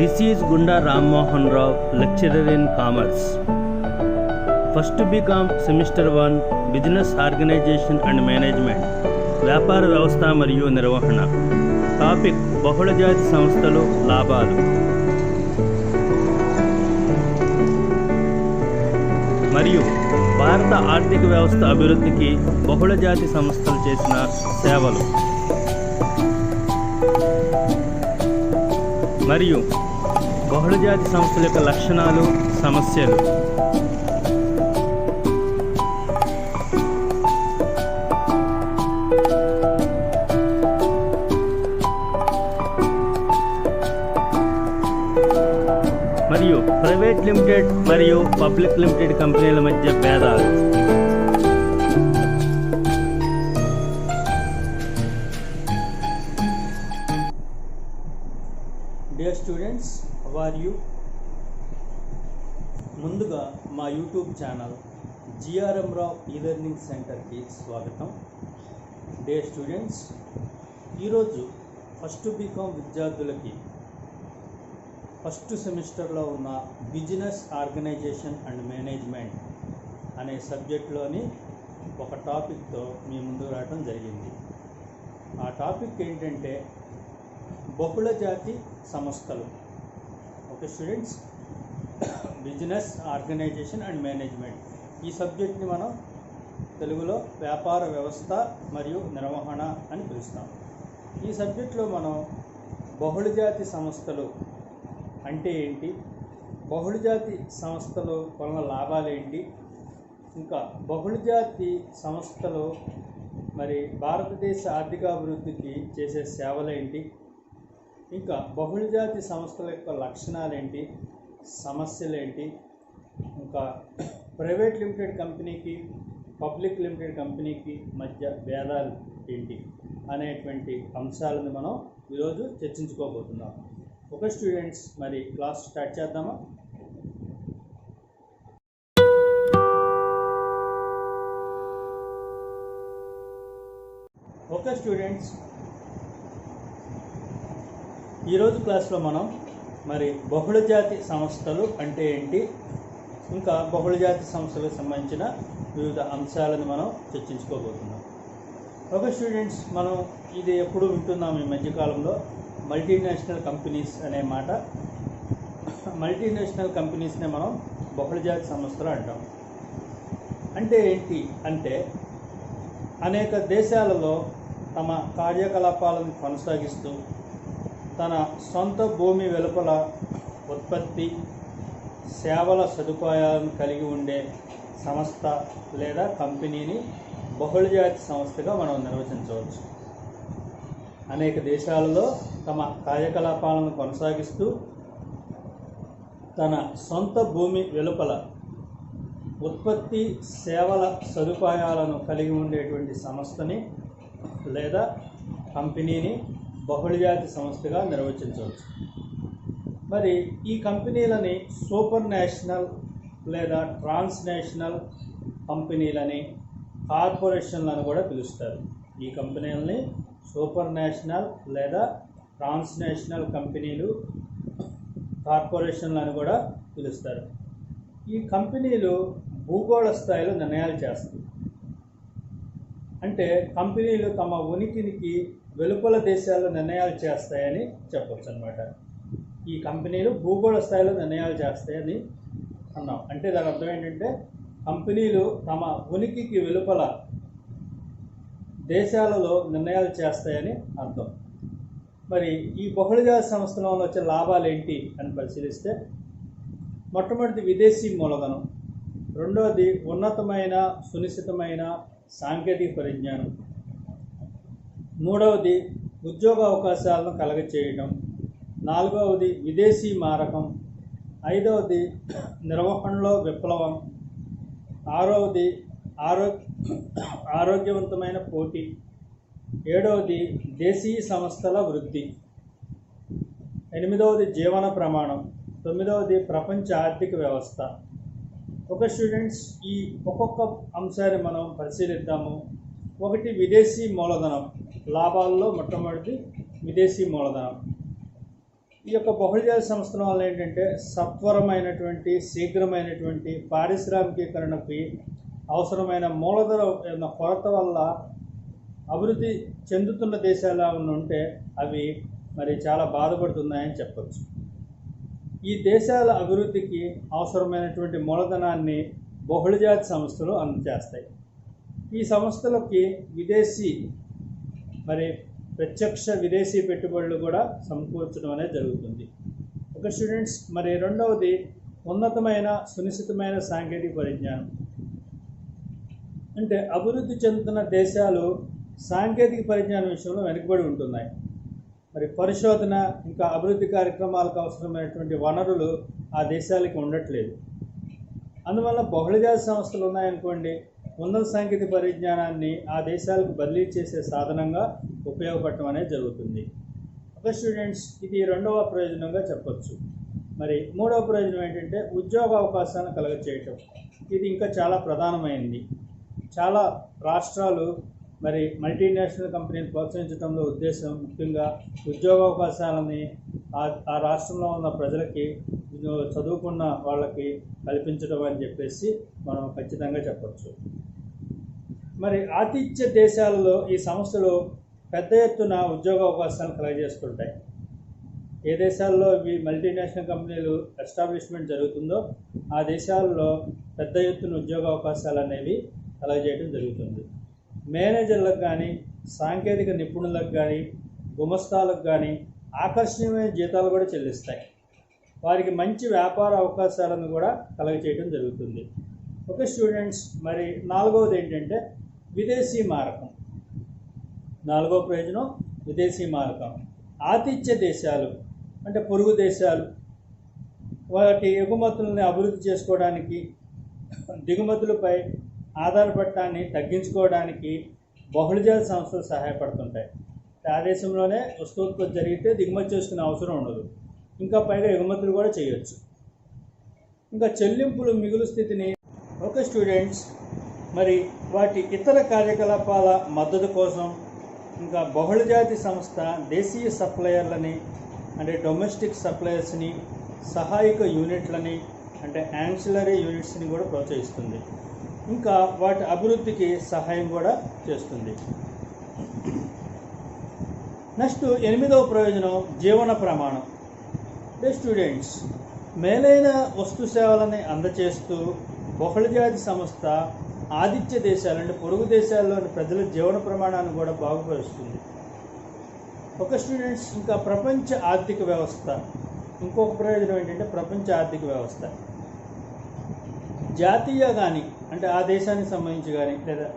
This is Gunda Ram Mohan Rao, lecturer in commerce. First BCom Semester 1 Business Organization and Management, వ్యాపార వ్యవస్థ మరియు నిర్వహణ. Topic బహుళజాతి సంస్థలు లాభాలు. మరియు భారత ఆర్థిక వ్యవస్థ అభివృద్ధికి బహుళజాతి సంస్థలు చేసిన సేవలు. మరియు బహుళజాతి సంస్థల యొక్క లక్షణాలు, సమస్యలు. మరియు ప్రైవేట్ లిమిటెడ్ మరియు పబ్లిక్ లిమిటెడ్ కంపెనీల మధ్య భేదాలు. Dear students, how are you? ముందుగా మా యూట్యూబ్ ఛానల్ జిఆర్ఎం రావ్ ఈ లెర్నింగ్ సెంటర్కి స్వాగతం. డియర్ స్టూడెంట్స్, ఈరోజు ఫస్ట్ బీకామ్ విద్యార్థులకి ఫస్ట్ సెమిస్టర్లో ఉన్న బిజినెస్ ఆర్గనైజేషన్ అండ్ మేనేజ్మెంట్ అనే సబ్జెక్ట్లోని ఒక టాపిక్తో మీ ముందు రావడం జరిగింది. ఆ టాపిక్ ఏంటంటే బహుళజాతి సంస్థలు. Okay students, business organisation and management ఈ సబ్జెక్ట్ని మనం తెలుగులో వ్యాపార వ్యవస్థ మరియు నిర్వహణ అని పిలుస్తాం. ఈ సబ్జెక్ట్లో మనం బహుళజాతి సంస్థలు అంటే ఏంటి, బహుళజాతి సంస్థలు వలన లాభాలు ఏంటి, ఇంకా బహుళజాతి సంస్థలు మరి భారతదేశ ఆర్థికాభివృద్ధికి చేసే సేవలేంటి, ఇంకా బహుళజాతి సంస్థల యొక్క లక్షణాలేంటి, సమస్యలేంటి, ఇంకా ప్రైవేట్ లిమిటెడ్ కంపెనీకి పబ్లిక్ లిమిటెడ్ కంపెనీకి మధ్య భేదాలు ఏంటి అనేటువంటి అంశాలను మనం ఈరోజు చర్చించుకోబోతున్నాం. ఓకే స్టూడెంట్స్, మరి క్లాస్ స్టార్ట్ చేద్దామా? ఓకే స్టూడెంట్స్, ఈరోజు క్లాస్లో మనం మరి బహుళజాతి సంస్థలు అంటే ఏంటి, ఇంకా బహుళజాతి సంస్థలకు సంబంధించిన వివిధ అంశాలను మనం చర్చించుకోబోతున్నాం. ఓకే స్టూడెంట్స్, మనం ఇది ఎప్పుడు వింటున్నాం ఈ మధ్యకాలంలో, మల్టీనేషనల్ కంపెనీస్ అనే మాట. మల్టీనేషనల్ కంపెనీస్నే మనం బహుళజాతి సంస్థలు అంటాం. అంటే ఏంటి అంటే అనేక దేశాలలో తమ కార్యకలాపాలను కొనసాగిస్తూ తన సొంత భూమి వెలుపల ఉత్పత్తి సేవల సదుపాయాలను కలిగి ఉండే సంస్థ లేదా కంపెనీని బహుళజాతి సంస్థగా మనం నిర్వచించవచ్చు. అనేక దేశాలలో తమ కార్యకలాపాలను కొనసాగిస్తూ తన సొంత భూమి వెలుపల ఉత్పత్తి సేవల సదుపాయాలను కలిగి ఉండేటువంటి సంస్థని లేదా కంపెనీని బహుళజాతి సంస్థగా నిర్వచించవచ్చు. మరి ఈ కంపెనీలని సూపర్ నేషనల్ లేదా ట్రాన్స్నేషనల్ కంపెనీలని కార్పొరేషన్లను కూడా పిలుస్తారు. ఈ కంపెనీలని సూపర్ నేషనల్ లేదా ట్రాన్స్నేషనల్ కంపెనీలు, కార్పొరేషన్లను కూడా పిలుస్తారు. ఈ కంపెనీలు భూగోళ స్థాయిలో నిర్ణయాలు చేస్తాయి. అంటే కంపెనీలు తమ ఉనికినికి వెలుపల దేశాల్లో నిర్ణయాలు చేస్తాయని చెప్పవచ్చు అన్నమాట. ఈ కంపెనీలు భూగోళ స్థాయిలో నిర్ణయాలు చేస్తాయని అన్నాం. అంటే దాని అర్థం ఏంటంటే కంపెనీలు తమ ఉనికికి వెలుపల దేశాలలో నిర్ణయాలు చేస్తాయని అర్థం. మరి ఈ బహుళజాతి సంస్థల వల్ల వచ్చే లాభాలు ఏంటి అని పరిశీలిస్తే, మొట్టమొదటిది విదేశీ మూలధనం, రెండవది ఉన్నతమైన సునిశ్చితమైన సాంకేతిక పరిజ్ఞానం, మూడవది ఉద్యోగ అవకాశాలను కలగచేయడం, నాలుగవది విదేశీ మారకం, ఐదవది నిర్వహణలో విప్లవం, ఆరవది ఆరోగ్యవంతమైన పోటీ, ఏడవది దేశీయ సంస్థల వృద్ధి, ఎనిమిదవది జీవన ప్రమాణం, తొమ్మిదవది ప్రపంచ ఆర్థిక వ్యవస్థ. ఒక స్టూడెంట్స్, ఈ ఒక్కొక్క అంశాన్ని మనం పరిశీలిద్దాము. ఒకటి విదేశీ మూలధనం, లాభాల్లో మొట్టమొదటి విదేశీ మూలధనం. ఈ యొక్క బహుళజాతి సంస్థల వల్ల ఏంటంటే సత్వరమైనటువంటి శీఘ్రమైనటువంటి పారిశ్రామికీకరణకి అవసరమైన మూలధన కొరత వల్ల అభివృద్ధి చెందుతున్న దేశాలు ఉంటే అవి మరి చాలా బాధపడుతున్నాయని చెప్పచ్చు. ఈ దేశాల అభివృద్ధికి అవసరమైనటువంటి మూలధనాన్ని బహుళజాతి సంస్థలు అందజేస్తాయి. ఈ సంస్థలకి విదేశీ ప్రత్యక్ష విదేశీ పెట్టుబడులు కూడా సమకూర్చడం అనేది జరుగుతుంది. ఒక స్టూడెంట్స్ మరి రెండవది ఉన్నతమైన సునిశ్చితమైన సాంకేతిక పరిజ్ఞానం. అంటే అభివృద్ధి చెందుతున్న దేశాలు సాంకేతిక పరిజ్ఞానం విషయంలో వెనుకబడి ఉంటున్నాయి. మరి పరిశోధన ఇంకా అభివృద్ధి కార్యక్రమాలకు అవసరమైనటువంటి వనరులు ఆ దేశాలకి ఉండట్లేదు. అందువల్ల బహుళజాతి సంస్థలు ఉన్నాయనుకోండి, ఉన్నత సాంకేతిక పరిజ్ఞానాన్ని ఆ దేశాలకు బదిలీ చేసే సాధనంగా ఉపయోగపడటం అనేది జరుగుతుంది. ఒక స్టూడెంట్స్ ఇది రెండవ ప్రయోజనంగా చెప్పచ్చు. మరి మూడవ ప్రయోజనం ఏంటంటే ఉద్యోగ అవకాశాలను కలుగచేయటం. ఇది ఇంకా చాలా ప్రధానమైనది. చాలా రాష్ట్రాలు మరి మల్టీనేషనల్ కంపెనీలు ప్రోత్సహించడంలో ఉద్దేశం ముఖ్యంగా ఉద్యోగ అవకాశాలని ఆ రాష్ట్రంలో ఉన్న ప్రజలకి చదువుకున్న వాళ్ళకి కల్పించడం అని చెప్పేసి మనం ఖచ్చితంగా చెప్పచ్చు. మరి ఆతిథ్య దేశాలలో ఈ సంస్థలు పెద్ద ఎత్తున ఉద్యోగ అవకాశాలను కలగజేస్తుంటాయి. ఏ దేశాల్లో ఇవి మల్టీనేషనల్ కంపెనీలు ఎస్టాబ్లిష్మెంట్ జరుగుతుందో ఆ దేశాల్లో పెద్ద ఎత్తున ఉద్యోగ అవకాశాలు అనేవి కలగజేయడం జరుగుతుంది. మేనేజర్లకు కానీ సాంకేతిక నిపుణులకు కానీ గుమస్తాలకు కానీ ఆకర్షణీయమైన జీతాలు కూడా చెల్లిస్తాయి. వారికి మంచి వ్యాపార అవకాశాలను కూడా కలగజేయడం జరుగుతుంది. ఓకే స్టూడెంట్స్, మరి నాలుగవది ఏంటంటే విదేశీ మారకం. నాలుగవ ప్రయోజనం విదేశీ మారకం. ఆతిథ్య దేశాలు అంటే పొరుగు దేశాలు వాటి ఎగుమతులను అభివృద్ధి చేసుకోవడానికి, దిగుమతులపై ఆధారపడటాన్ని తగ్గించుకోవడానికి బహుళజాతి సంస్థలు సహాయపడుతుంటాయి. ఆ దేశంలోనే వస్తూత్పత్తి జరిగితే దిగుమతి చేసుకునే అవసరం ఉండదు. ఇంకా పైగా ఎగుమతులు కూడా చేయొచ్చు. ఇంకా చెల్లింపులు మిగులు స్థితిని ఓకే స్టూడెంట్స్, మరి వాటి ఇతర కార్యకలాపాల మద్దతు కోసం ఇంకా బహుళజాతి సంస్థ దేశీయ సప్లయర్లని అంటే డొమెస్టిక్ సప్లయర్స్ని, సహాయక యూనిట్లని అంటే యాన్సిలరీ యూనిట్స్ని కూడా ప్రోత్సహిస్తుంది. ఇంకా వాటి అభివృద్ధికి సహాయం కూడా చేస్తుంది. నెక్స్ట్ ఎనిమిదవ ప్రయోజనం జీవన ప్రమాణం. స్టూడెంట్స్, మేలైన వస్తు సేవలని అందచేస్తూ బహుళజాతి సంస్థ ఆతిథ్య దేశాలు అంటే పొరుగు దేశాల్లోని ప్రజల జీవన ప్రమాణాన్ని కూడా బాగుపరుస్తుంది. ఒక స్టూడెంట్స్ ఇంకా ప్రపంచ ఆర్థిక వ్యవస్థ. ఇంకొక ప్రయోజనం ఏంటంటే ప్రపంచ ఆర్థిక వ్యవస్థ జాతీయ కానీ అంటే ఆ దేశానికి సంబంధించి కానీ లేదా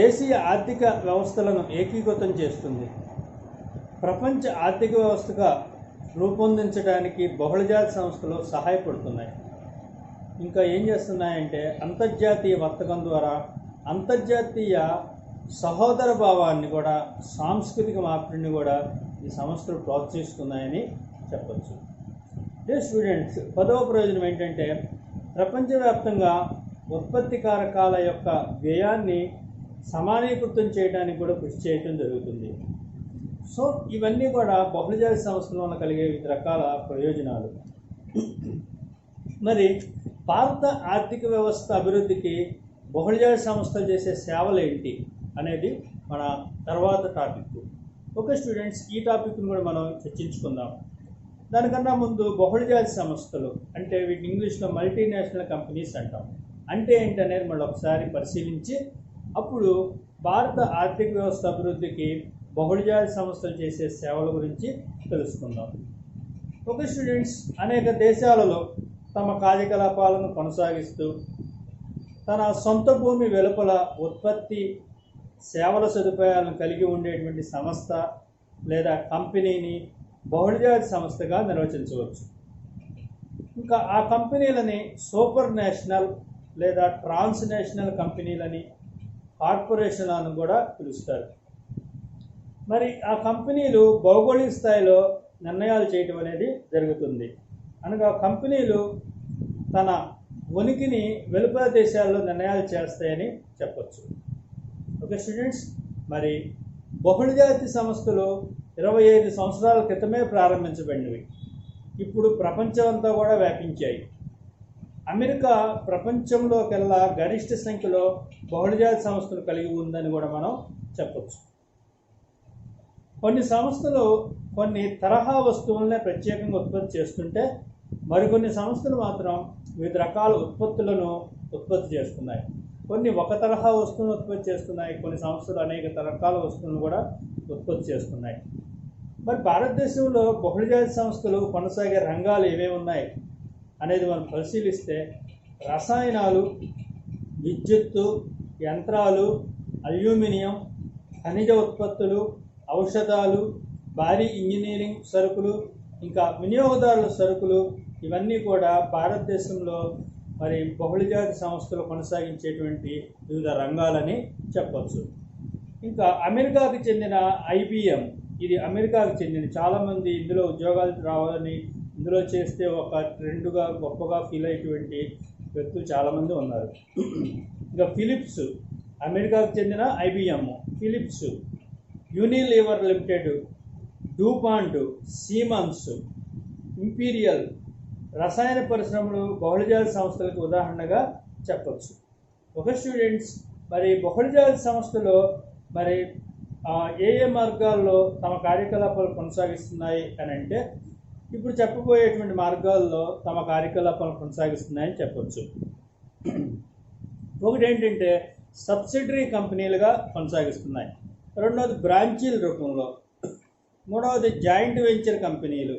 దేశీయ ఆర్థిక వ్యవస్థలను ఏకీకృతం చేస్తుంది. ప్రపంచ ఆర్థిక వ్యవస్థగా రూపొందించడానికి బహుళజాతి సంస్థలు సహాయపడుతున్నాయి. ఇంకా ఏం చేస్తున్నాయంటే అంతర్జాతీయ వర్తకం ద్వారా అంతర్జాతీయ సహోదర భావాన్ని కూడా, సాంస్కృతిక మార్పిడిని కూడా ఈ సంస్థలు ప్రోత్సహిస్తున్నాయని చెప్పచ్చు. స్టూడెంట్స్, 10వ ప్రయోజనం ఏంటంటే ప్రపంచవ్యాప్తంగా ఉత్పత్తి కారకాల యొక్క వ్యయాన్ని సమానీకృతం చేయడానికి కూడా కృషి చేయడం జరుగుతుంది. సో ఇవన్నీ కూడా బహుళజాతి సంస్థల వల్ల కలిగే వివిధ రకాల ప్రయోజనాలు. మరి భారత ఆర్థిక వ్యవస్థ అభివృద్ధికి బహుళజాతి సంస్థలు చేసే సేవలు ఏంటి అనేది మన తర్వాత టాపిక్. ఓకే స్టూడెంట్స్, ఈ టాపిక్ని కూడా మనం చర్చించుకుందాం. దానికన్నా ముందు బహుళజాతి సంస్థలు అంటే వీటిని ఇంగ్లీష్లో మల్టీనేషనల్ కంపెనీస్ అంటాం. అంటే ఏంటనేది మళ్ళీ ఒకసారి పరిశీలించి అప్పుడు భారత ఆర్థిక వ్యవస్థ అభివృద్ధికి బహుళజాతి సంస్థలు చేసే సేవల గురించి తెలుసుకుందాం. ఓకే స్టూడెంట్స్, అనేక దేశాలలో తమ కార్యకలాపాలను కొనసాగిస్తూ తన సొంత భూమి వెలుపల ఉత్పత్తి సేవల సదుపాయాలను కలిగి ఉండేటువంటి సంస్థ లేదా కంపెనీని బహుళజాతి సంస్థగా నిర్వచించవచ్చు. ఇంకా ఆ కంపెనీలని సూపర్ నేషనల్ లేదా ట్రాన్స్నేషనల్ కంపెనీలని, కార్పొరేషన్లను కూడా పిలుస్తారు. మరి ఆ కంపెనీలు భౌగోళిక స్థాయిలో నిర్ణయాలు చేయటం అనేది జరుగుతుంది. అనగా కంపెనీలు తన ఉనికిని వెలుపల దేశాల్లో నిర్ణయాలు చేస్తాయని చెప్పచ్చు. ఓకే స్టూడెంట్స్, మరి బహుళజాతి సంస్థలు 25 సంవత్సరాల క్రితమే ప్రారంభించబడినవి. ఇప్పుడు ప్రపంచం అంతా కూడా వ్యాపించాయి. అమెరికా ప్రపంచంలోకెల్లా గరిష్ట సంఖ్యలో బహుళజాతి సంస్థలు కలిగి ఉందని కూడా మనం చెప్పచ్చు. కొన్ని సంస్థలు కొన్ని తరహా వస్తువులనే ప్రత్యేకంగా ఉత్పత్తి చేస్తుంటే మరికొన్ని సంస్థలు మాత్రం వివిధ రకాల ఉత్పత్తులను ఉత్పత్తి చేస్తున్నాయి. కొన్ని ఒక తరహా వస్తువులను ఉత్పత్తి చేస్తున్నాయి, కొన్ని సంస్థలు అనేక రకాల వస్తువులను కూడా ఉత్పత్తి చేస్తున్నాయి. మరి భారతదేశంలో బహుళజాతి సంస్థలు కొనసాగే రంగాలు ఏమేమి ఉన్నాయి అనేది మనం పరిశీలిస్తే రసాయనాలు, విద్యుత్తు, యంత్రాలు, అల్యూమినియం, ఖనిజ ఉత్పత్తులు, ఔషధాలు, భారీ ఇంజనీరింగ్ సరుకులు, ఇంకా వినియోగదారుల సరుకులు, ఇవన్నీ కూడా భారతదేశంలో మరి బహుళజాతి సంస్థలు కొనసాగించేటువంటి వివిధ రంగాలని చెప్పచ్చు. ఇంకా అమెరికాకు చెందిన IBM, ఇది అమెరికాకు చెందిన, చాలామంది ఇందులో ఉద్యోగాలు రావాలని, ఇందులో చేస్తే ఒక ట్రెండ్గా గొప్పగా ఫీల్ అయ్యేటువంటి వ్యక్తులు చాలామంది ఉన్నారు. ఇంకా ఫిలిప్స్, అమెరికాకు చెందిన IBM, Philips, Unilever limited, DuPont, Siemens, Imperial, రసాయన పరిశ్రమలు బహుళజాతి సంస్థలకు ఉదాహరణగా చెప్పచ్చు. ఒక స్టూడెంట్స్, మరి బహుళజాతి సంస్థలు మరి ఏ మార్గాల్లో తమ కార్యకలాపాలు కొనసాగిస్తున్నాయి అని అంటే ఇప్పుడు చెప్పబోయేటువంటి మార్గాల్లో తమ కార్యకలాపాలను కొనసాగిస్తున్నాయని చెప్పచ్చు. ఒకటి ఏంటంటే సబ్సిడరీ కంపెనీలుగా కొనసాగిస్తున్నాయి, రెండవది బ్రాంచీల రూపంలో, మూడవది జాయింట్ వెంచర్ కంపెనీలు,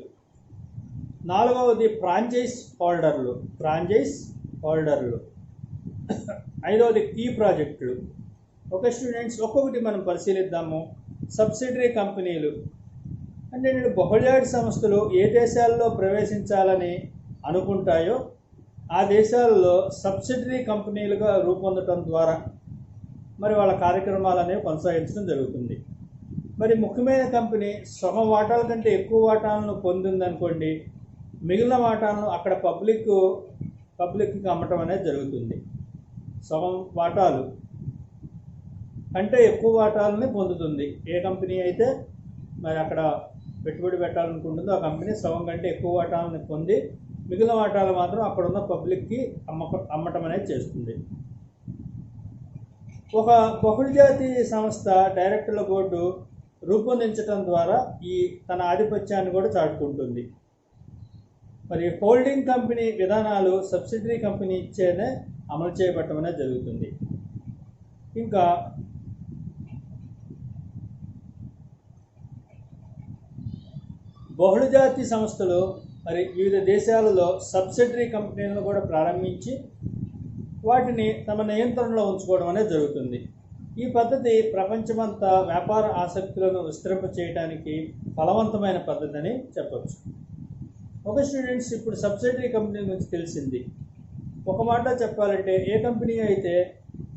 నాలుగవది ఫ్రాంచైజ్ హోల్డర్లు, ఐదవది కీ ప్రాజెక్టులు. ఒక స్టూడెంట్స్ ఒక్కొక్కటి మనం పరిశీలిద్దాము. సబ్సిడరీ కంపెనీలు అంటే నేను బహుళజాతి సంస్థలు ఏ దేశాల్లో ప్రవేశించాలని అనుకుంటాయో ఆ దేశాలలో సబ్సిడరీ కంపెనీలుగా రూపొందడం ద్వారా మరి వాళ్ళ కార్యక్రమాలు అనేవి కొనసాగించడం జరుగుతుంది. మరి ముఖ్యమైన కంపెనీ సగం వాటాల కంటే ఎక్కువ వాటాలను పొందిందనుకోండి, మిగిలిన వాటాలను అక్కడ పబ్లిక్కి అమ్మటం అనేది జరుగుతుంది. సగం వాటాలు అంటే ఎక్కువ వాటాలని పొందుతుంది. ఏ కంపెనీ అయితే మరి అక్కడ పెట్టుబడి పెట్టాలనుకుంటుందో ఆ కంపెనీ సగం కంటే ఎక్కువ వాటాలను పొంది మిగిలిన వాటాలు మాత్రం అక్కడ ఉన్న పబ్లిక్కి అమ్మటం అనేది చేస్తుంది. ఒక బహుళజాతి సంస్థ డైరెక్టర్ల బోర్డు రూపొందించడం ద్వారా తన ఆధిపత్యాన్ని కూడా చాటుకుంటుంది. మరి హోల్డింగ్ కంపెనీ విధానాలు సబ్సిడరీ కంపెనీ ఇచ్చేనే అమలు చేయబడటం అనేది జరుగుతుంది. ఇంకా బహుళజాతి సంస్థలు మరి వివిధ దేశాలలో సబ్సిడరీ కంపెనీలను కూడా ప్రారంభించి వాటిని తమ నియంత్రణలో ఉంచుకోవడం అనేది జరుగుతుంది. ఈ పద్ధతి ప్రపంచమంతా వ్యాపార ఆసక్తులను విస్తరింప చేయడానికి ఫలవంతమైన పద్ధతి అని చెప్పచ్చు. ఒక స్టూడెంట్స్ ఇప్పుడు సబ్సిడరీ కంపెనీ గురించి తెలిసింది. ఒక మాట చెప్పాలంటే ఏ కంపెనీ అయితే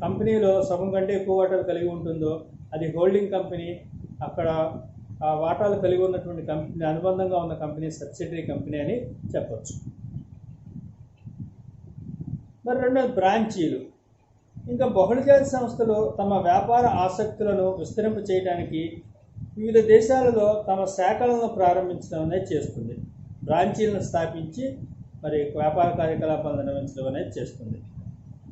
కంపెనీలో సగం కంటే ఎక్కువ వాటాలు కలిగి ఉంటుందో అది హోల్డింగ్ కంపెనీ, అక్కడ ఆ వాటాలు కలిగి ఉన్నటువంటి కంపెనీ అనుబంధంగా ఉన్న కంపెనీ సబ్సిడరీ కంపెనీ అని చెప్పచ్చు. మరి రెండోది బ్రాంచీలు. ఇంకా బహుళజాతి సంస్థలు తమ వ్యాపార ఆసక్తులను విస్తరింప చేయడానికి వివిధ దేశాలలో తమ శాఖలను ప్రారంభించడం అనేది చేస్తుంది. బ్రాంచీలను స్థాపించి మరి వ్యాపార కార్యకలాపాలను నిర్వహించడం అనేది చేస్తుంది.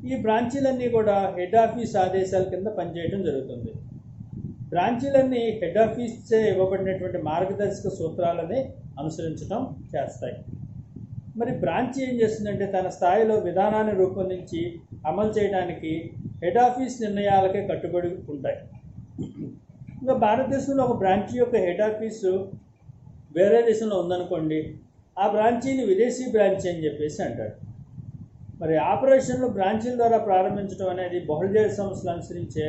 ఈ బ్రాంచీలన్నీ కూడా హెడ్ ఆఫీస్ ఆదేశాల కింద పనిచేయడం జరుగుతుంది. బ్రాంచీలన్నీ హెడ్ ఆఫీస్చే ఇవ్వబడినటువంటి మార్గదర్శక సూత్రాలని అనుసరించడం చేస్తాయి. మరి బ్రాంచ్ ఏం చేస్తుందంటే తన స్థాయిలో విధానాన్ని రూపొందించి అమలు చేయడానికి హెడ్ ఆఫీస్ నిర్ణయాలకే కట్టుబడి ఉంటాయి. ఇంకా భారతదేశంలో ఒక బ్రాంచీ యొక్క హెడ్ ఆఫీసు వేరే దేశంలో ఉందనుకోండి, ఆ బ్రాంచీని విదేశీ బ్రాంచీ అని చెప్పేసి అంటారు. మరి ఆపరేషన్లు బ్రాంచీల ద్వారా ప్రారంభించడం అనేది బహుళజాతి సంస్థలు అనుసరించే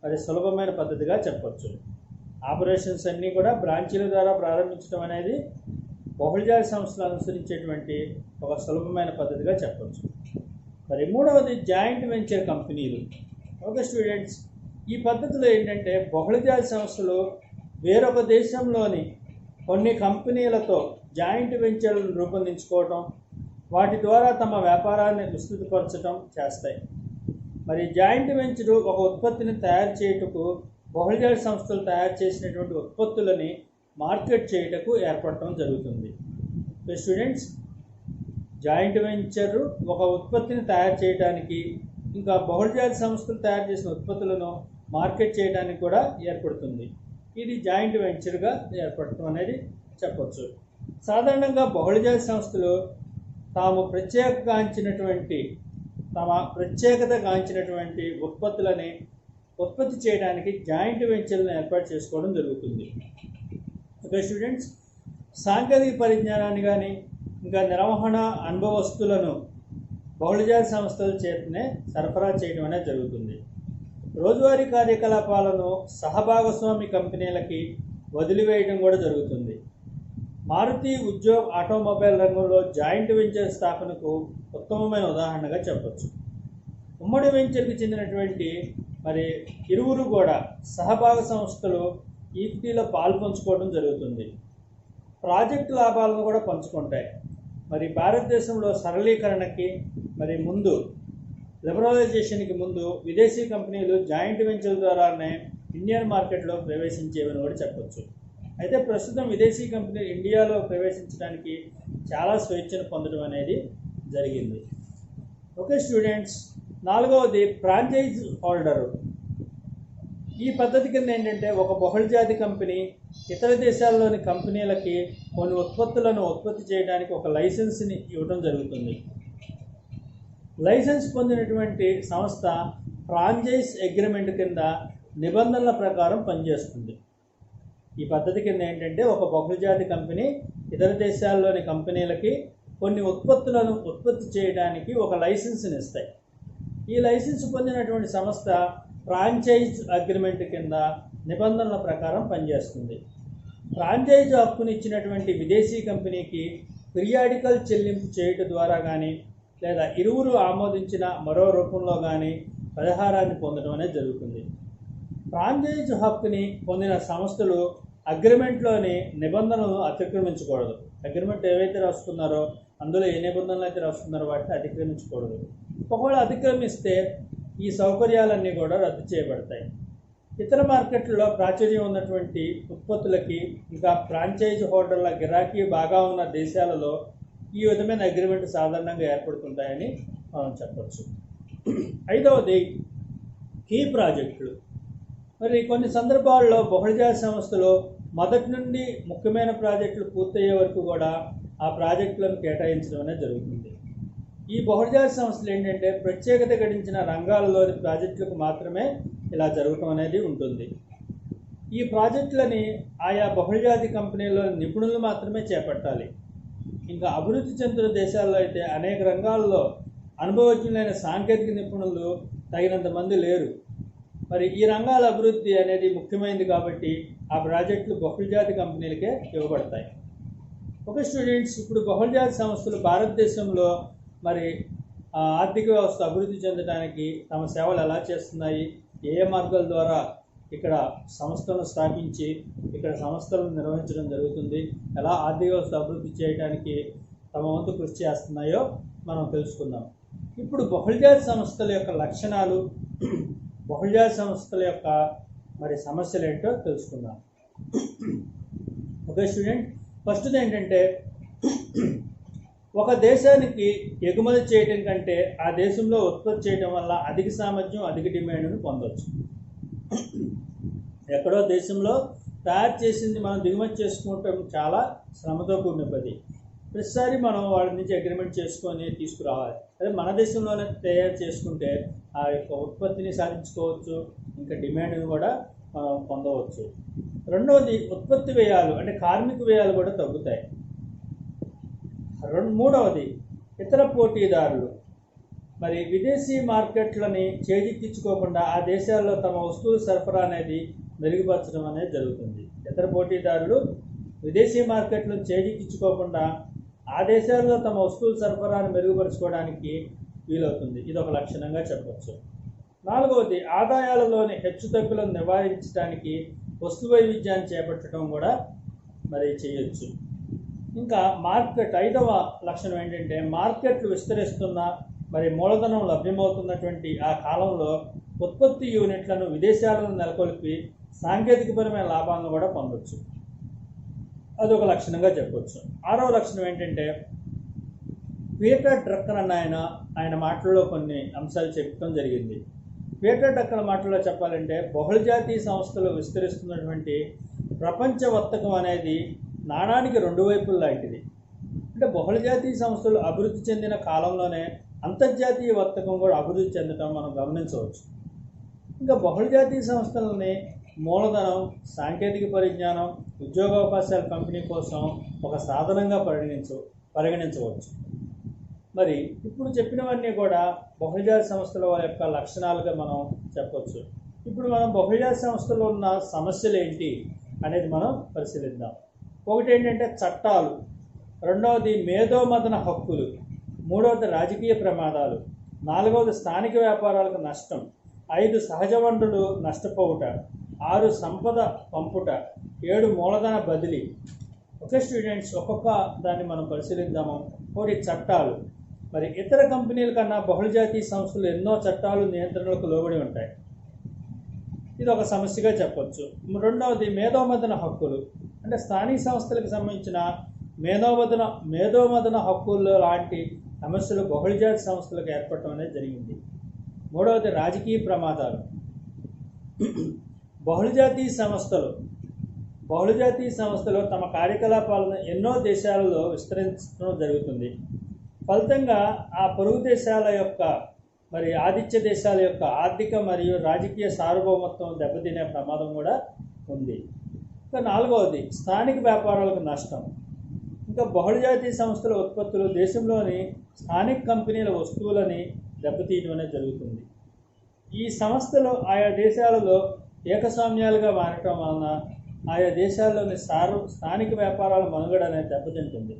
మరి సులభమైన పద్ధతిగా చెప్పచ్చు. ఆపరేషన్స్ అన్నీ కూడా బ్రాంచీల ద్వారా ప్రారంభించడం అనేది బహుళజాతి సంస్థలు అనుసరించేటువంటి ఒక సులభమైన పద్ధతిగా చెప్పచ్చు. మరి మూడవది జాయింట్ వెంచర్ కంపెనీలు. ఓకే స్టూడెంట్స్, ఈ పద్ధతిలో ఏంటంటే బహుళజాతి సంస్థలు వేరొక దేశంలోని కొన్ని కంపెనీలతో జాయింట్ వెంచర్లను రూపొందించుకోవటం, వాటి ద్వారా తమ వ్యాపారాన్ని విస్తృతపరచడం చేస్తాయి. మరి జాయింట్ వెంచరు ఒక ఉత్పత్తిని తయారు చేయుటకు బహుళజాతి సంస్థలు తయారు చేసినటువంటి ఉత్పత్తులని మార్కెట్ చేయుటకు ఏర్పడటం జరుగుతుంది. స్టూడెంట్స్, జాయింట్ వెంచర్ ఒక ఉత్పత్తిని తయారు చేయడానికి, ఇంకా బహుళజాతి సంస్థలు తయారు చేసిన ఉత్పత్తులను మార్కెట్ చేయడానికి కూడా ఏర్పడుతుంది. ఇది జాయింట్ వెంచర్గా ఏర్పడటం అనేది చెప్పవచ్చు. సాధారణంగా బహుళజాతి సంస్థలు తమ ప్రత్యేకత గాంచినటువంటి ఉత్పత్తులని ఉత్పత్తి చేయడానికి జాయింట్ వెంచర్లను ఏర్పాటు చేసుకోవడం జరుగుతుంది. ఓకే స్టూడెంట్స్, సాంకేతిక పరిజ్ఞానాన్ని కానీ ఇంకా నిర్వహణ అనుభవస్తులను బహుళజాతి సంస్థల చేతనే సరఫరా చేయడం అనేది జరుగుతుంది. రోజువారీ కార్యకలాపాలను సహభాగస్వామి కంపెనీలకి వదిలివేయడం కూడా జరుగుతుంది. మారుతి ఉద్యోగ్ ఆటోమొబైల్ రంగంలో జాయింట్ వెంచర్ స్థాపనకు ఉత్తమమైన ఉదాహరణగా చెప్పచ్చు. ఉమ్మడి వెంచర్కి చెందినటువంటి ఇరువురు కూడా సహభాగ సంస్థలు ఈక్విటీలో పాలు పంచుకోవడం జరుగుతుంది. ప్రాజెక్టు లాభాలను కూడా పంచుకుంటాయి. భారతదేశంలో సరళీకరణకి ముందు, లిబరలైజేషన్కి ముందు విదేశీ కంపెనీలు జాయింట్ వెంచర్ ద్వారానే ఇండియన్ మార్కెట్లో ప్రవేశించేవని కూడా చెప్పచ్చు. అయితే ప్రస్తుతం విదేశీ కంపెనీలు ఇండియాలో ప్రవేశించడానికి చాలా స్వేచ్ఛను పొందడం అనేది జరిగింది. ఓకే స్టూడెంట్స్, 4వది ఫ్రాంచైజ్ హోల్డరు. ఈ పద్ధతి కింద ఏంటంటే ఒక బహుళజాతి కంపెనీ ఇతర దేశాల్లోని కంపెనీలకి కొన్ని ఉత్పత్తులను ఉత్పత్తి చేయడానికి ఒక లైసెన్స్ని ఇవ్వడం జరుగుతుంది. లైసెన్స్ పొందినటువంటి సంస్థ ఫ్రాంచైజ్ అగ్రిమెంట్ కింద నిబంధనల ప్రకారం పనిచేస్తుంది. ఈ పద్ధతి కింద ఏంటంటే ఒక బహుళజాతి కంపెనీ ఇతర దేశాల్లోని కంపెనీలకి కొన్ని ఉత్పత్తులను ఉత్పత్తి చేయడానికి ఒక లైసెన్స్ని ఇస్తాయి. ఈ లైసెన్స్ పొందినటువంటి సంస్థ ఫ్రాంచైజ్ అగ్రిమెంట్ కింద నిబంధనల ప్రకారం పనిచేస్తుంది. ఫ్రాంచైజ్ హక్కును ఇచ్చినటువంటి విదేశీ కంపెనీకి పీరియాడికల్ చెల్లింపు చేయటం ద్వారా కానీ లేదా ఇరువురు ఆమోదించిన మరో రూపంలో కానీ పరిహారాన్ని పొందడం అనేది జరుగుతుంది. ఫ్రాంచైజ్ హక్కుని పొందిన సంస్థలు అగ్రిమెంట్లోని నిబంధనలను అతిక్రమించకూడదు. అగ్రిమెంట్ ఏవైతే రాస్తున్నారో అందులో ఏ నిబంధనలు అయితే రాస్తున్నారో వాటిని అతిక్రమించకూడదు. ఒకవేళ అతిక్రమిస్తే ఈ సౌకర్యాలన్నీ కూడా రద్దు చేయబడతాయి. ఇతర మార్కెట్లలో ప్రాచుర్యం ఉన్నటువంటి ఉత్పత్తులకి ఇంకా ఫ్రాంచైజ్ హోల్డర్ల గిరాకీ బాగా ఉన్న దేశాలలో ఈ విధమైన అగ్రిమెంట్ సాధారణంగా ఏర్పడుతుంటాయని మనం చెప్పచ్చు. 5వది కీ ప్రాజెక్టులు. కొన్ని సందర్భాల్లో బహుళజాతి సంస్థలు మొదటి నుండి ముఖ్యమైన ప్రాజెక్టులు పూర్తయ్యే వరకు కూడా ఆ ప్రాజెక్టులను కేటాయించడం అనేది జరుగుతుంది. ఈ బహుళజాతి సంస్థలు ఏంటంటే ప్రత్యేకత గడించిన రంగాలలోని ప్రాజెక్టులకు మాత్రమే ఇలా జరగటం అనేది ఉంటుంది. ఈ ప్రాజెక్టులని ఆయా బహుళజాతి కంపెనీల్లోని నిపుణులు మాత్రమే చేపట్టాలి. ఇంకా అభివృద్ధి చెందుతున్న దేశాల్లో అయితే అనేక రంగాల్లో అనుభవజ్ఞులైన సాంకేతిక నిపుణులు తగినంత మంది లేరు. ఈ రంగాల అభివృద్ధి అనేది ముఖ్యమైనది కాబట్టి ఆ ప్రాజెక్టులు బహుళజాతి కంపెనీలకే ఇవ్వబడతాయి. ఓకే స్టూడెంట్స్, ఇప్పుడు బహుళజాతి సంస్థలు భారతదేశంలో ఆర్థిక వ్యవస్థ అభివృద్ధి చెందడానికి తమ సేవలు ఎలా చేస్తున్నాయి, ఏ మార్గాల ద్వారా ఇక్కడ సంస్థలను స్థాపించి ఇక్కడ సంస్థలను నిర్వహించడం జరుగుతుంది, ఎలా ఆర్థిక వ్యవస్థ అభివృద్ధి చేయడానికి తమ వంతు కృషి చేస్తున్నాయో మనం తెలుసుకుందాం. ఇప్పుడు బహుళజాతి సంస్థల యొక్క లక్షణాలు, బహుళజాతి సంస్థల యొక్క సమస్యలు ఏంటో తెలుసుకుందాం. ఓకే స్టూడెంట్, ఫస్ట్ది ఏంటంటే ఒక దేశానికి ఎగుమతి చేయడం కంటే ఆ దేశంలో ఉత్పత్తి చేయడం వల్ల అధిక సామర్థ్యం, అధిక డిమాండ్ను పొందవచ్చు. ఎక్కడో దేశంలో తయారు చేసింది మనం దిగుమతి చేసుకోవటం చాలా శ్రమతో కూడిన పని. ప్రతిసారి మనం వాళ్ళ నుంచి అగ్రిమెంట్ చేసుకొని తీసుకురావాలి. అదే మన దేశంలోనే తయారు చేసుకుంటే ఆ యొక్క ఉత్పత్తిని సాధించుకోవచ్చు, ఇంకా డిమాండ్ని కూడా మనం పొందవచ్చు. రెండవది ఉత్పత్తి వ్యయాలు, అంటే కార్మిక వ్యయాలు కూడా తగ్గుతాయి. మూడవది ఇతర పోటీదారులు విదేశీ మార్కెట్లని చేజిక్కించుకోకుండా ఆ దేశాల్లో తమ వస్తువుల సరఫరా అనేది మెరుగుపరచడం అనేది జరుగుతుంది. ఇతర పోటీదారులు విదేశీ మార్కెట్లను చేజిక్కించుకోకుండా ఆ దేశాల్లో తమ వస్తువుల సరఫరాను మెరుగుపరచుకోవడానికి వీలవుతుంది. ఇది ఒక లక్షణంగా చెప్పవచ్చు. నాలుగవది ఆదాయాలలోని హెచ్చుతగ్గులను నివారించడానికి వస్తు వైవిధ్యాన్ని చేపట్టడం కూడా చేయొచ్చు. ఇంకా మార్కెట్, 5వ లక్షణం ఏంటంటే మార్కెట్లు విస్తరిస్తున్న మూలధనం లభ్యమవుతున్నటువంటి ఆ కాలంలో ఉత్పత్తి యూనిట్లను విదేశాలను నెలకొల్పి సాంకేతికపరమైన లాభాలను కూడా పొందవచ్చు. అదొక లక్షణంగా చెప్పవచ్చు. ఆరవ లక్షణం ఏంటంటే పీటర్ డ్రక్కర్ అన్న ఆయన మాటల్లో కొన్ని అంశాలు చెప్పడం జరిగింది. పీటర్ డ్రక్కర్ మాటల్లో చెప్పాలంటే బహుళజాతీయ సంస్థలు విస్తరిస్తున్నటువంటి ప్రపంచ వర్తకం అనేది నాణానికి రెండు వైపులు లాంటిది. అంటే బహుళజాతీయ సంస్థలు అభివృద్ధి చెందిన కాలంలోనే అంతర్జాతీయ వర్తకం కూడా అభివృద్ధి చెందడం మనం గమనించవచ్చు. ఇంకా బహుళజాతీయ సంస్థలని మూలధనం, సాంకేతిక పరిజ్ఞానం, ఉద్యోగావకాశాల పంపిణీ కోసం ఒక సాధనంగా పరిగణించవచ్చు. మరి ఇప్పుడు చెప్పినవన్నీ కూడా బహుళజాతి సంస్థల యొక్క లక్షణాలుగా మనం చెప్పవచ్చు. ఇప్పుడు మనం బహుళజాతి సంస్థలో ఉన్న సమస్యలు ఏంటి అనేది మనం పరిశీలిద్దాం. ఒకటి ఏంటంటే చట్టాలు, రెండవది మేధోమథన హక్కులు, మూడవది రాజకీయ ప్రమాదాలు, నాలుగవది స్థానిక వ్యాపారాలకు నష్టం, 5 సహజ వనరులు నష్టపోవుట, 6 సంపద పంపుట, 7 మూలధన బదిలీ. ఓకే స్టూడెంట్స్, ఒక్కొక్క దాన్ని మనం పరిశీలిద్దాము. ఒకటి చట్టాలు. మరి ఇతర కంపెనీల కన్నా బహుళజాతీయ సంస్థలు ఎన్నో చట్టాలు, నియంత్రణలకు లోబడి ఉంటాయి. ఇది ఒక సమస్యగా చెప్పవచ్చు. రెండవది మేధోమథన హక్కులు, అంటే స్థానిక సంస్థలకు సంబంధించిన మేధోమథన హక్కుల్లో లాంటి సమస్యలు బహుళజాతి సంస్థలకు ఏర్పడటం అనేది జరిగింది. మూడవది రాజకీయ ప్రమాదాలు. బహుళజాతీయ సంస్థలు తమ కార్యకలాపాలను ఎన్నో దేశాలలో విస్తరించడం జరుగుతుంది. ఫలితంగా ఆ పొరుగు దేశాల యొక్క ఆతిథ్య దేశాల యొక్క ఆర్థిక మరియు రాజకీయ సార్వభౌమత్వం దెబ్బతినే ప్రమాదం కూడా ఉంది. ఇంకా నాలుగవది స్థానిక వ్యాపారాలకు నష్టం. ఇంకా బహుళజాతీయ సంస్థల ఉత్పత్తులు దేశంలోని స్థానిక కంపెనీల వస్తువులని దెబ్బతీయడం అనేది జరుగుతుంది. ఈ సంస్థలు ఆయా దేశాలలో ఏకస్వామ్యాలుగా మారటం వలన ఆయా దేశాల్లోని స్థానిక వ్యాపారాల మనుగడ అనేది దెబ్బతింటుంది.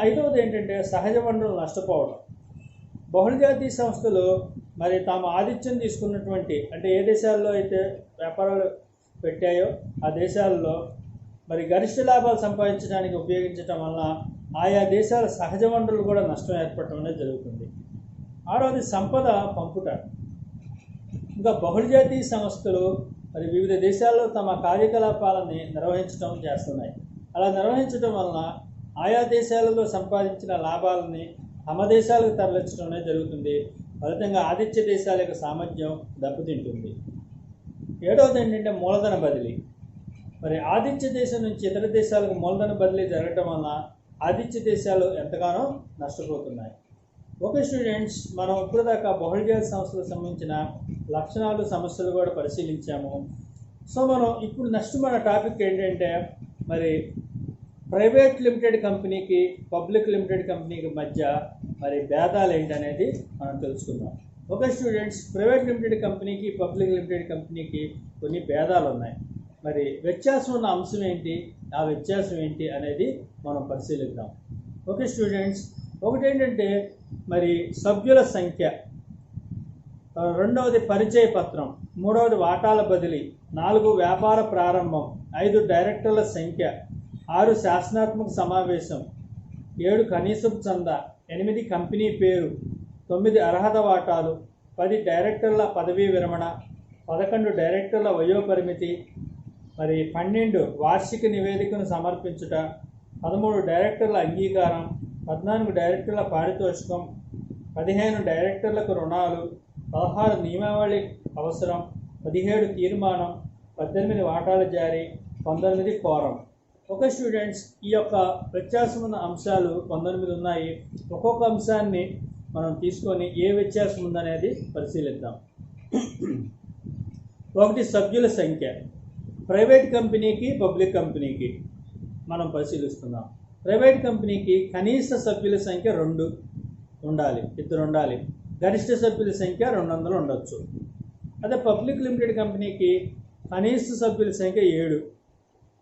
ఐదవది ఏంటంటే సహజ వనరులు నష్టపోవడం. బహుళజాతీయ సంస్థలు తాము ఆతిథ్యం తీసుకున్నటువంటి, అంటే ఏ దేశాల్లో అయితే వ్యాపారాలు పెట్టాయో ఆ దేశాల్లో గరిష్ట లాభాలు సంపాదించడానికి ఉపయోగించడం వలన ఆయా దేశాల సహజ వనరులు కూడా నష్టం ఏర్పడటం అనేది జరుగుతుంది. ఆరవది సంపద పంపుట. ఇంకా బహుళజాతీయ సంస్థలు వివిధ దేశాల్లో తమ కార్యకలాపాలని నిర్వహించడం చేస్తున్నాయి. అలా నిర్వహించడం వలన ఆయా దేశాలలో సంపాదించిన లాభాలని తమ దేశాలకు తరలించడం అనేది జరుగుతుంది. ఫలితంగా ఆతిథ్య దేశాల యొక్క సామర్థ్యం దెబ్బతింటుంది. ఏడవది ఏంటంటే మూలధన బదిలీ. ఆతిథ్య దేశం నుంచి ఇతర దేశాలకు మూలధన బదిలీ జరగటం వలన ఆతిథ్య దేశాలు ఎంతగానో నష్టపోతున్నాయి. ఓకే స్టూడెంట్స్, మనం ఇప్పుడు దాకా బహుళజాతి సంస్థలకు సంబంధించిన లక్షణాలు, సమస్యలు కూడా పరిశీలించాము. సో మనం ఇప్పుడు నెక్స్ట్ మన టాపిక్ ఏంటంటే ప్రైవేట్ లిమిటెడ్ కంపెనీకి, పబ్లిక్ లిమిటెడ్ కంపెనీకి మధ్య భేదాలు ఏంటనేది మనం తెలుసుకుందాం. ఓకే స్టూడెంట్స్, ప్రైవేట్ లిమిటెడ్ కంపెనీకి, పబ్లిక్ లిమిటెడ్ కంపెనీకి కొన్ని భేదాలు ఉన్నాయి. వ్యత్యాసం ఉన్న అంశం ఏంటి, ఆ వ్యత్యాసం ఏంటి అనేది మనం పరిశీలిద్దాం. ఓకే స్టూడెంట్స్, ఒకటి ఏంటంటే సభ్యుల సంఖ్య, రెండవది పరిచయ పత్రం, మూడవది వాటాల బదిలీ, 4 వ్యాపార ప్రారంభం, 5 డైరెక్టర్ల సంఖ్య, 6 శాసనాత్మక సమావేశం, 7 కనీసపు చందా, 8 కంపెనీ పేరు, 9 అర్హత వాటాలు, 10 డైరెక్టర్ల పదవీ విరమణ, 11 డైరెక్టర్ల వయోపరిమితి, 12 వార్షిక నివేదికను సమర్పించుట, 13 డైరెక్టర్ల అంగీకారం, 14 డైరెక్టర్ల పారితోషికం, 15 డైరెక్టర్లకు రుణాలు, 16 నియమావళి అవసరం, 17 తీర్మానం, 18 వాటాల జారీ, 19 కోరం. ఓకే స్టూడెంట్స్, ఈ యొక్క వ్యత్యాసం ఉన్న అంశాలు 19 ఉన్నాయి. ఒక్కొక్క అంశాన్ని మనం తీసుకొని ఏ వ్యత్యాసం ఉందనేది పరిశీలిద్దాం. ఒకటి సభ్యుల సంఖ్య. ప్రైవేట్ కంపెనీకి, పబ్లిక్ కంపెనీకి మనం పరిశీలిస్తున్నాం. ప్రైవేట్ కంపెనీకి కనీస సభ్యుల సంఖ్య 2 ఉండాలి, 2 ఉండాలి. గరిష్ట సభ్యుల సంఖ్య 200 ఉండొచ్చు. అదే పబ్లిక్ లిమిటెడ్ కంపెనీకి కనీస సభ్యుల సంఖ్య 7,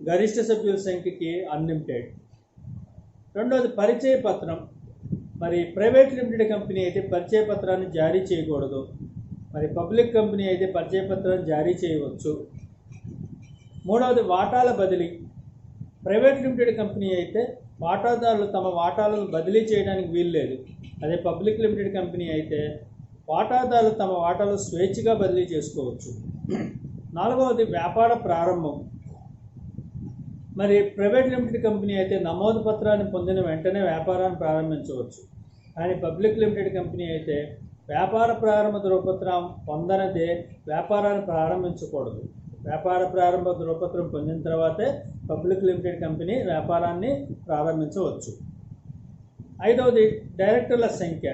గరిష్ట సభ్యుల సంఖ్యకి అన్లిమిటెడ్. రెండవది పరిచయ పత్రం. ప్రైవేట్ లిమిటెడ్ కంపెనీ అయితే పరిచయ పత్రాన్ని జారీ చేయకూడదు. పబ్లిక్ కంపెనీ అయితే పరిచయ పత్రాన్ని జారీ చేయవచ్చు. మూడవది వాటాల బదిలీ. ప్రైవేట్ లిమిటెడ్ కంపెనీ అయితే వాటాదారులు తమ వాటాలను బదిలీ చేయడానికి వీల్లేదు. అదే పబ్లిక్ లిమిటెడ్ కంపెనీ అయితే వాటాదారులు తమ వాటాలు స్వేచ్ఛగా బదిలీ చేసుకోవచ్చు. నాలుగవది వ్యాపార ప్రారంభం. మరి ప్రైవేట్ లిమిటెడ్ కంపెనీ అయితే నమోదు పత్రాన్ని పొందిన వెంటనే వ్యాపారాన్ని ప్రారంభించవచ్చు. కానీ పబ్లిక్ లిమిటెడ్ కంపెనీ అయితే వ్యాపార ప్రారంభ ధృవపత్రం పొందనిదే వ్యాపారాన్ని ప్రారంభించకూడదు. వ్యాపార ప్రారంభ ధృవపత్రం పొందిన తర్వాతే పబ్లిక్ లిమిటెడ్ కంపెనీ వ్యాపారాన్ని ప్రారంభించవచ్చు. 5వది డైరెక్టర్ల సంఖ్య.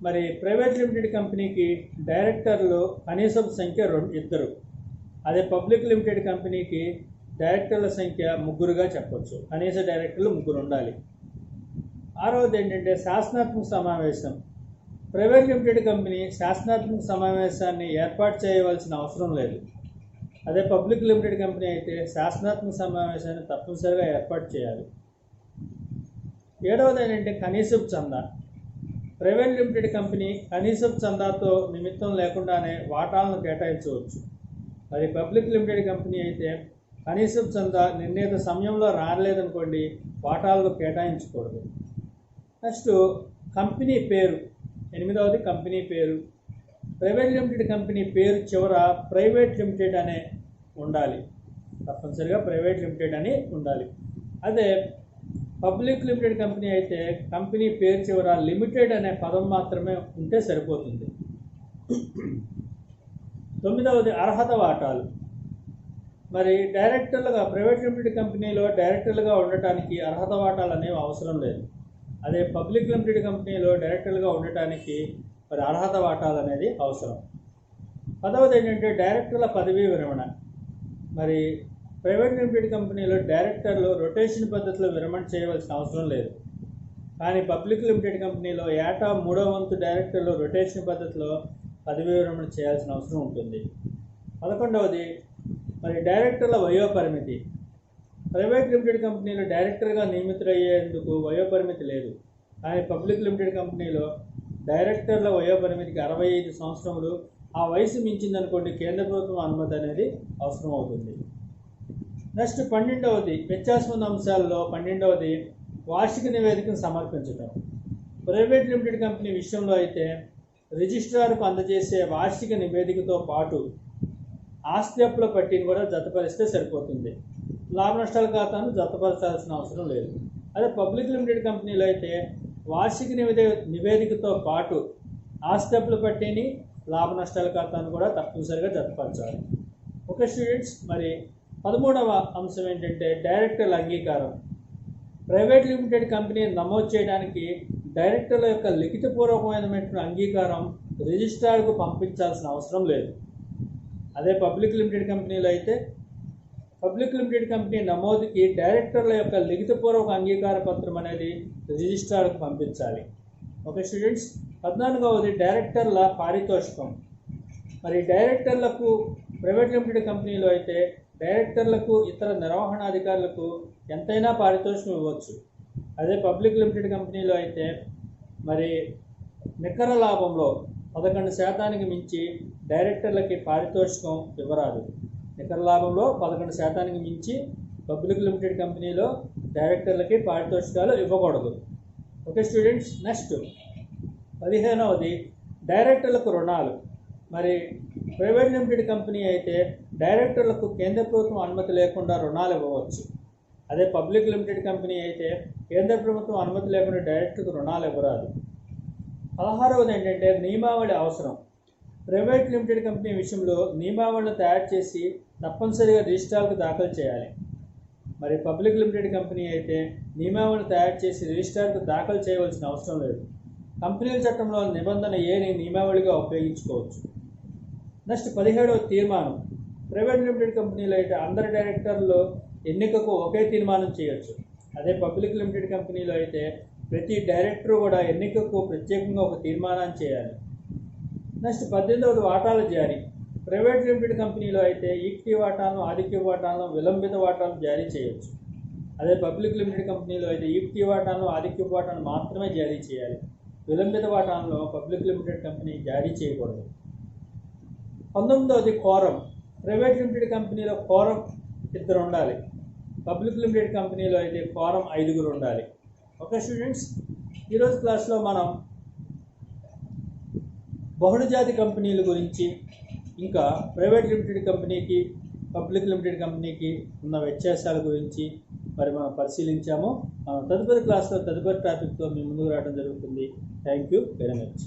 మరి ప్రైవేట్ లిమిటెడ్ కంపెనీకి డైరెక్టర్లు కనీసపు సంఖ్య 2. అదే పబ్లిక్ లిమిటెడ్ కంపెనీకి డైరెక్టర్ల సంఖ్య 3గా చెప్పవచ్చు. కనీస డైరెక్టర్లు 3 ఉండాలి. 6వది ఏంటంటే శాసనాత్మక సమావేశం. ప్రైవేట్ లిమిటెడ్ కంపెనీ శాసనాత్మక సమావేశాన్ని ఏర్పాటు చేయవలసిన అవసరం లేదు. అదే పబ్లిక్ లిమిటెడ్ కంపెనీ అయితే శాసనాత్మక సమావేశాన్ని తప్పనిసరిగా ఏర్పాటు చేయాలి. 7వది ఏంటంటే కనీసపు చందా. ప్రైవేట్ లిమిటెడ్ కంపెనీ కనీసపు చందాతో నిమిత్తం లేకుండానే వాటాలను కేటాయించవచ్చు. అది పబ్లిక్ లిమిటెడ్ కంపెనీ అయితే కనీసపు చందా నిర్ణీత సమయంలో రాలేదనుకోండి, వాటాలను కేటాయించకూడదు. నెక్స్ట్ కంపెనీ పేరు. 8వది కంపెనీ పేరు. ప్రైవేట్ లిమిటెడ్ కంపెనీ పేరు చివర ప్రైవేట్ లిమిటెడ్ అనే ఉండాలి. తప్పనిసరిగా ప్రైవేట్ లిమిటెడ్ అని ఉండాలి. అదే పబ్లిక్ లిమిటెడ్ కంపెనీ అయితే కంపెనీ పేరు చివర లిమిటెడ్ అనే పదం మాత్రమే ఉంటే సరిపోతుంది. 9వది అర్హత వాటాలు. మరి డైరెక్టర్లుగా ప్రైవేట్ లిమిటెడ్ కంపెనీలో డైరెక్టర్లుగా ఉండటానికి అర్హత వాటాలు అనేవి అవసరం లేదు. అదే పబ్లిక్ లిమిటెడ్ కంపెనీలో డైరెక్టర్లుగా ఉండటానికి మరి అర్హత వాటాలు అనేది అవసరం. 10వది ఏంటంటే డైరెక్టర్ల పదవీ విరమణ. మరి ప్రైవేట్ లిమిటెడ్ కంపెనీలో డైరెక్టర్లు రొటేషన్ పద్ధతిలో విరమణ చేయవలసిన అవసరం లేదు. కానీ పబ్లిక్ లిమిటెడ్ కంపెనీలో ఏటా 3వ వంతు డైరెక్టర్లు రొటేషన్ పద్ధతిలో పదవీ విరమణ చేయాల్సిన అవసరం ఉంటుంది. 11వది మరి డైరెక్టర్ల వయోపరిమితి. ప్రైవేట్ లిమిటెడ్ కంపెనీలో డైరెక్టర్గా నియమితులయ్యేందుకు వయోపరిమితి లేదు. కానీ పబ్లిక్ లిమిటెడ్ కంపెనీలో డైరెక్టర్ల వయోపరిమితికి 65 సంవత్సరములు. ఆ వయసు మించిందనుకోండి కేంద్ర ప్రభుత్వం అనుమతి అనేది అవసరం అవుతుంది. నెక్స్ట్ 12వది వ్యత్యాసమైన అంశాల్లో 12వది వార్షిక నివేదికను సమర్పించడం. ప్రైవేట్ లిమిటెడ్ కంపెనీ విషయంలో అయితే రిజిస్ట్రార్కు అందజేసే వార్షిక నివేదికతో పాటు ఆస్తి అప్పుల పట్టిని కూడా జతపరిస్తే సరిపోతుంది. లాభ నష్టాల ఖాతాను జతపరచాల్సిన అవసరం లేదు. అదే పబ్లిక్ లిమిటెడ్ కంపెనీలో అయితే వార్షిక నివేదికతో పాటు ఆస్తి అప్పుల పట్టిని లాభ నష్టాల ఖాతాను కూడా తప్పనిసరిగా జతపరచాలి. ఓకే స్టూడెంట్స్, మరి 13వ అంశం ఏంటంటే డైరెక్టర్ల అంగీకారం. ప్రైవేట్ లిమిటెడ్ కంపెనీ నమోదు చేయడానికి డైరెక్టర్ల యొక్క లిఖితపూర్వకమైన అంగీకారం రిజిస్ట్రార్కు పంపించాల్సిన అవసరం లేదు. అదే పబ్లిక్ లిమిటెడ్ కంపెనీలో అయితే పబ్లిక్ లిమిటెడ్ కంపెనీ నమోదుకి డైరెక్టర్ల యొక్క లిఖితపూర్వక అంగీకార పత్రం అనేది రిజిస్ట్రార్కు పంపించాలి. ఓకే స్టూడెంట్స్, 14వది డైరెక్టర్ల పారితోషికం. మరి డైరెక్టర్లకు ప్రైవేట్ లిమిటెడ్ కంపెనీలో అయితే డైరెక్టర్లకు ఇతర నిర్వహణాధికారులకు ఎంతైనా పారితోషికం ఇవ్వచ్చు. అదే పబ్లిక్ లిమిటెడ్ కంపెనీలో అయితే మరి నికర లాభంలో 11% మించి డైరెక్టర్లకి పారితోషికం ఇవ్వరాదు. నికర లాభంలో 11% మించి పబ్లిక్ లిమిటెడ్ కంపెనీలో డైరెక్టర్లకి పారితోషికాలు ఇవ్వకూడదు. ఓకే స్టూడెంట్స్, నెక్స్ట్ 15వది డైరెక్టర్లకు రుణాలు. మరి ప్రైవేట్ లిమిటెడ్ కంపెనీ అయితే డైరెక్టర్లకు కేంద్ర ప్రభుత్వం అనుమతి లేకుండా రుణాలు ఇవ్వవచ్చు. అదే పబ్లిక్ లిమిటెడ్ కంపెనీ అయితే కేంద్ర ప్రభుత్వం అనుమతి లేకుండా డైరెక్టర్కు రుణాలు ఇవ్వరాదు. 16వది ఏంటంటే నియమావళి అవసరం. ప్రైవేట్ లిమిటెడ్ కంపెనీ విషయంలో నియమావళిని తయారు చేసి తప్పనిసరిగా రిజిస్ట్రార్కు దాఖలు చేయాలి. మరి పబ్లిక్ లిమిటెడ్ కంపెనీ అయితే నియమావళిని తయారు చేసి రిజిస్ట్రార్కు దాఖలు చేయవలసిన అవసరం లేదు. కంపెనీల చట్టంలో నిబంధన ఏని నియమావళిగా ఉపయోగించుకోవచ్చు. నెక్స్ట్ 17వ తీర్మానం. ప్రైవేట్ లిమిటెడ్ కంపెనీలో అయితే అందరి డైరెక్టర్లు ఎన్నికకు ఒకే తీర్మానం చేయొచ్చు. అదే పబ్లిక్ లిమిటెడ్ కంపెనీలో అయితే ప్రతి డైరెక్టర్ కూడా ఎన్నికకు ప్రత్యేకంగా ఒక తీర్మానాన్ని చేయాలి. నెక్స్ట్ 18వది వాటాల జారీ. ప్రైవేట్ లిమిటెడ్ కంపెనీలో అయితే ఈక్విటీ వాటాలను, ఆధిక్య వాటాలను, విలంబిత వాటాలను జారీ చేయొచ్చు. అదే పబ్లిక్ లిమిటెడ్ కంపెనీలో అయితే ఈక్విటీ వాటాలను, ఆధిక్య వాటాలను మాత్రమే జారీ చేయాలి. విలంబిత వాటాలను పబ్లిక్ లిమిటెడ్ కంపెనీ జారీ చేయకూడదు. 19వది కోరం. ప్రైవేట్ లిమిటెడ్ కంపెనీలో కోరం 2 ఉండాలి. పబ్లిక్ లిమిటెడ్ కంపెనీలో అయితే కోరం 5 ఉండాలి. ఓకే స్టూడెంట్స్, ఈరోజు క్లాస్లో మనం బహుళజాతి కంపెనీల గురించి, ఇంకా ప్రైవేట్ లిమిటెడ్ కంపెనీకి పబ్లిక్ లిమిటెడ్ కంపెనీకి ఉన్న వ్యత్యాసాల గురించి మరి మనం పరిశీలించాము. తదుపరి క్లాస్లో తదుపరి టాపిక్తో మీ ముందుకు రావడం జరుగుతుంది. Thank you very much.